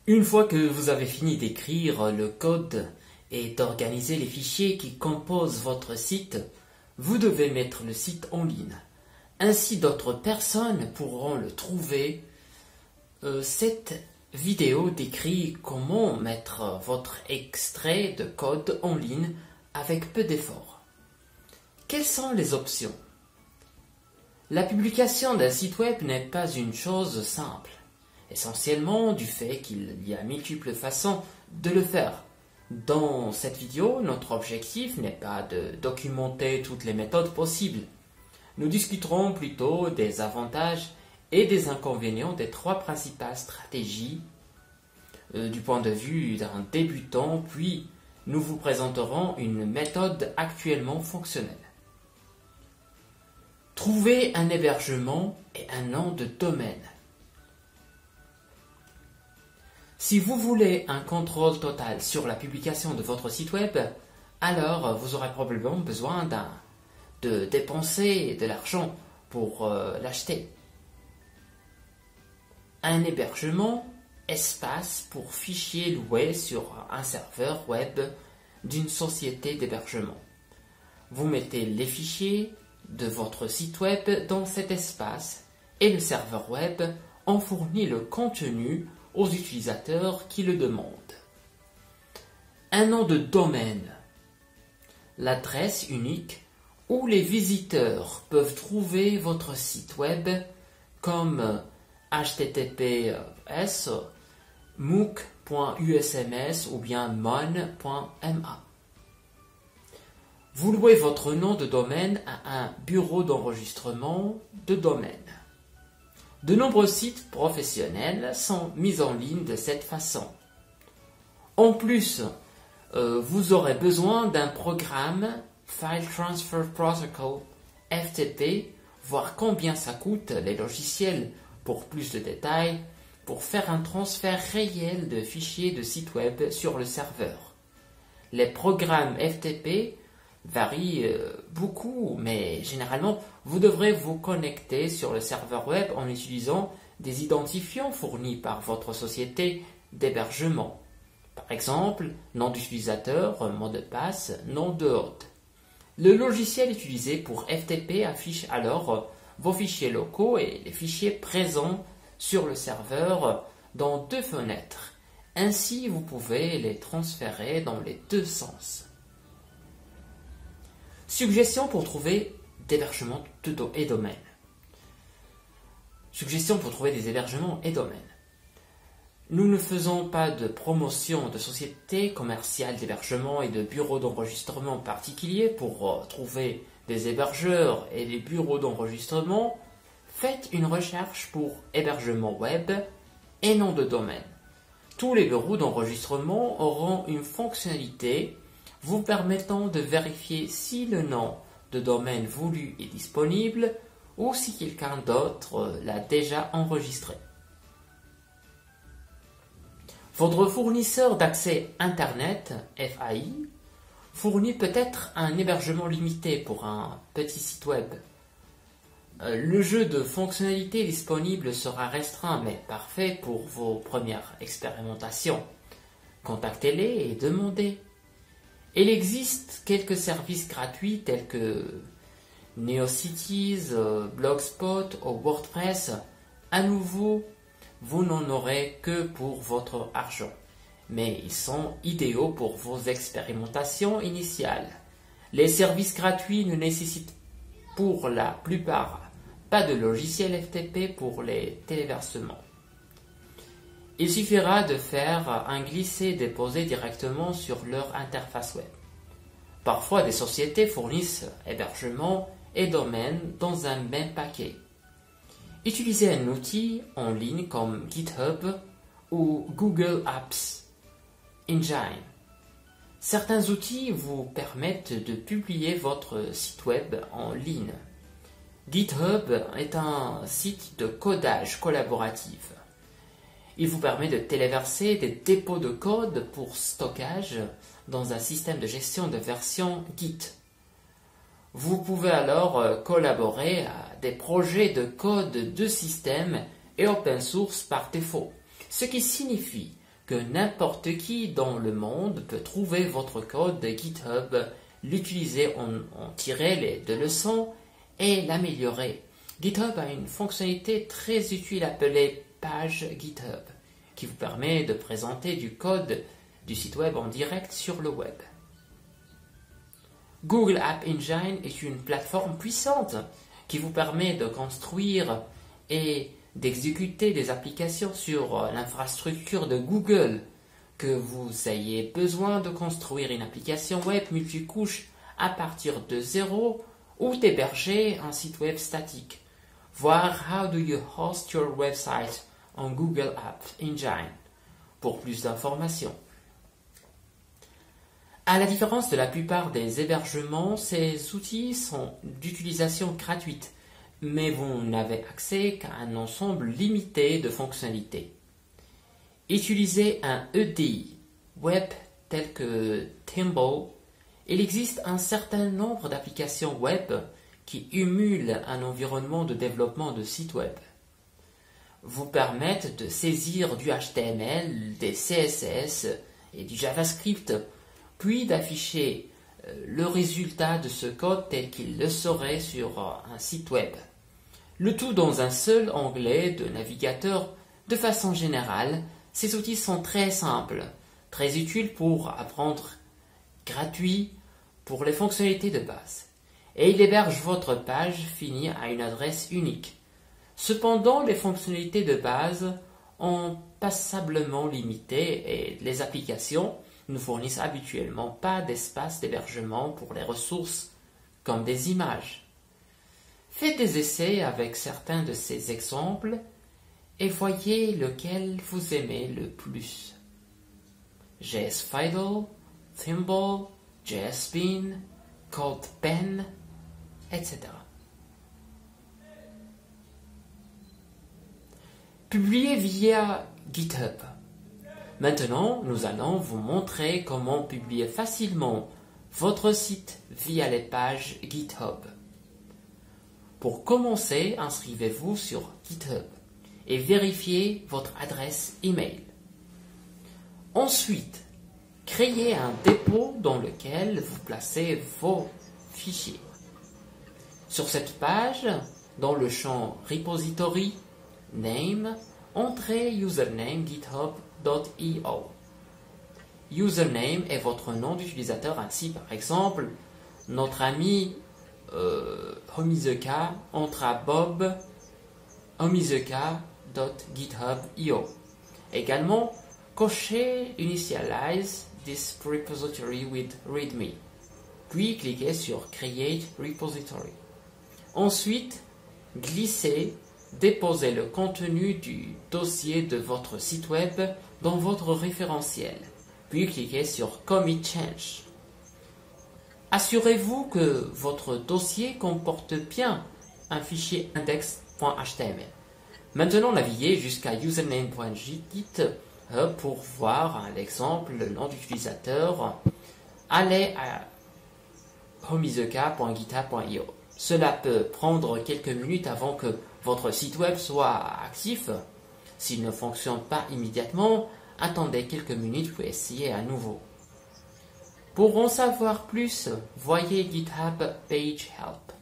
Une fois que vous avez fini d'écrire le code et d'organiser les fichiers qui composent votre site, vous devez mettre le site en ligne. Ainsi, d'autres personnes pourront le trouver. Cette vidéo décrit comment mettre votre extrait de code en ligne avec peu d'efforts. Quelles sont les options? La publication d'un site web n'est pas une chose simple, essentiellement du fait qu'il y a multiples façons de le faire. Dans cette vidéo, notre objectif n'est pas de documenter toutes les méthodes possibles. Nous discuterons plutôt des avantages et des inconvénients des trois principales stratégies du point de vue d'un débutant, puis nous vous présenterons une méthode actuellement fonctionnelle. Trouver un hébergement et un nom de domaine. Si vous voulez un contrôle total sur la publication de votre site web, alors vous aurez probablement besoin de dépenser de l'argent pour l'acheter. Un hébergement, espace pour fichiers loués sur un serveur web d'une société d'hébergement. Vous mettez les fichiers de votre site web dans cet espace et le serveur web en fournit le contenu aux utilisateurs qui le demandent. Un nom de domaine, l'adresse unique où les visiteurs peuvent trouver votre site web comme https mooc.usms ou bien mon.ma. Vous louez votre nom de domaine à un bureau d'enregistrement de domaine. De nombreux sites professionnels sont mis en ligne de cette façon. En plus, vous aurez besoin d'un programme File Transfer Protocol FTP, voir combien ça coûte les logiciels pour plus de détails, pour faire un transfert réel de fichiers de site web sur le serveur. Les programmes FTP varient beaucoup, mais généralement, vous devrez vous connecter sur le serveur web en utilisant des identifiants fournis par votre société d'hébergement. Par exemple, nom d'utilisateur, mot de passe, nom de hôte. Le logiciel utilisé pour FTP affiche alors vos fichiers locaux et les fichiers présents sur le serveur dans deux fenêtres. Ainsi, vous pouvez les transférer dans les deux sens. Suggestions pour trouver d'hébergements et domaines. Suggestions pour trouver des hébergements et domaines. Nous ne faisons pas de promotion de sociétés commerciales d'hébergement et de bureaux d'enregistrement particuliers pour trouver des hébergeurs et des bureaux d'enregistrement. Faites une recherche pour hébergement web et nom de domaine. Tous les bureaux d'enregistrement auront une fonctionnalité vous permettant de vérifier si le nom de domaine voulu est disponible ou si quelqu'un d'autre l'a déjà enregistré. Votre fournisseur d'accès Internet, FAI, fournit peut-être un hébergement limité pour un petit site web. Le jeu de fonctionnalités disponibles sera restreint mais parfait pour vos premières expérimentations. Contactez-les et demandez. Il existe quelques services gratuits tels que NeoCities, Blogspot ou WordPress. À nouveau, vous n'en aurez que pour votre argent, mais ils sont idéaux pour vos expérimentations initiales. Les services gratuits ne nécessitent pour la plupart pas de logiciel FTP pour les téléversements. Il suffira de faire un glisser-déposer directement sur leur interface web. Parfois, des sociétés fournissent hébergement et domaine dans un même paquet. Utilisez un outil en ligne comme GitHub ou Google Apps Engine. Certains outils vous permettent de publier votre site web en ligne. GitHub est un site de codage collaboratif. Il vous permet de téléverser des dépôts de code pour stockage dans un système de gestion de version Git. Vous pouvez alors collaborer à des projets de code de système et open source par défaut, ce qui signifie que n'importe qui dans le monde peut trouver votre code de GitHub, l'utiliser, en tirer les deux leçons et l'améliorer. GitHub a une fonctionnalité très utile appelée page GitHub, qui vous permet de présenter du code du site web en direct sur le web. Google App Engine est une plateforme puissante qui vous permet de construire et d'exécuter des applications sur l'infrastructure de Google. Que vous ayez besoin de construire une application web multicouche à partir de zéro ou d'héberger un site web statique. Voir How do you host your website en Google App Engine pour plus d'informations. À la différence de la plupart des hébergements, ces outils sont d'utilisation gratuite, mais vous n'avez accès qu'à un ensemble limité de fonctionnalités. Utilisez un EDI web tel que Thimble. Il existe un certain nombre d'applications web qui émulent un environnement de développement de sites web. Vous permettent de saisir du HTML, des CSS et du JavaScript, puis d'afficher le résultat de ce code tel qu'il le serait sur un site web. Le tout dans un seul onglet de navigateur. De façon générale, ces outils sont très simples, très utiles pour apprendre, gratuits pour les fonctionnalités de base. Et il héberge votre page finie à une adresse unique. Cependant, les fonctionnalités de base sont passablement limitées et les applications ne fournissent habituellement pas d'espace d'hébergement pour les ressources comme des images. Faites des essais avec certains de ces exemples et voyez lequel vous aimez le plus. JSFiddle, Thimble, JSBean, CodePen, etc. Publier via GitHub. Maintenant, nous allons vous montrer comment publier facilement votre site via les pages GitHub. Pour commencer, inscrivez-vous sur GitHub et vérifiez votre adresse email. Ensuite, créez un dépôt dans lequel vous placez vos fichiers. Sur cette page, dans le champ Repository Name, entrez username github.io. Username est votre nom d'utilisateur, ainsi par exemple, notre ami Homizeka entre à Bob homizeka.github.io. Également, cochez Initialize this repository with README, puis cliquez sur Create Repository. Ensuite, déposez le contenu du dossier de votre site web dans votre référentiel, puis cliquez sur Commit Change. Assurez-vous que votre dossier comporte bien un fichier index.html. Maintenant, naviguez jusqu'à username.git pour voir l'exemple, le nom d'utilisateur. Allez à homizeka.github.io. Cela peut prendre quelques minutes avant que votre site web soit actif. S'il ne fonctionne pas immédiatement, attendez quelques minutes pour essayer à nouveau. Pour en savoir plus, voyez GitHub Page Help.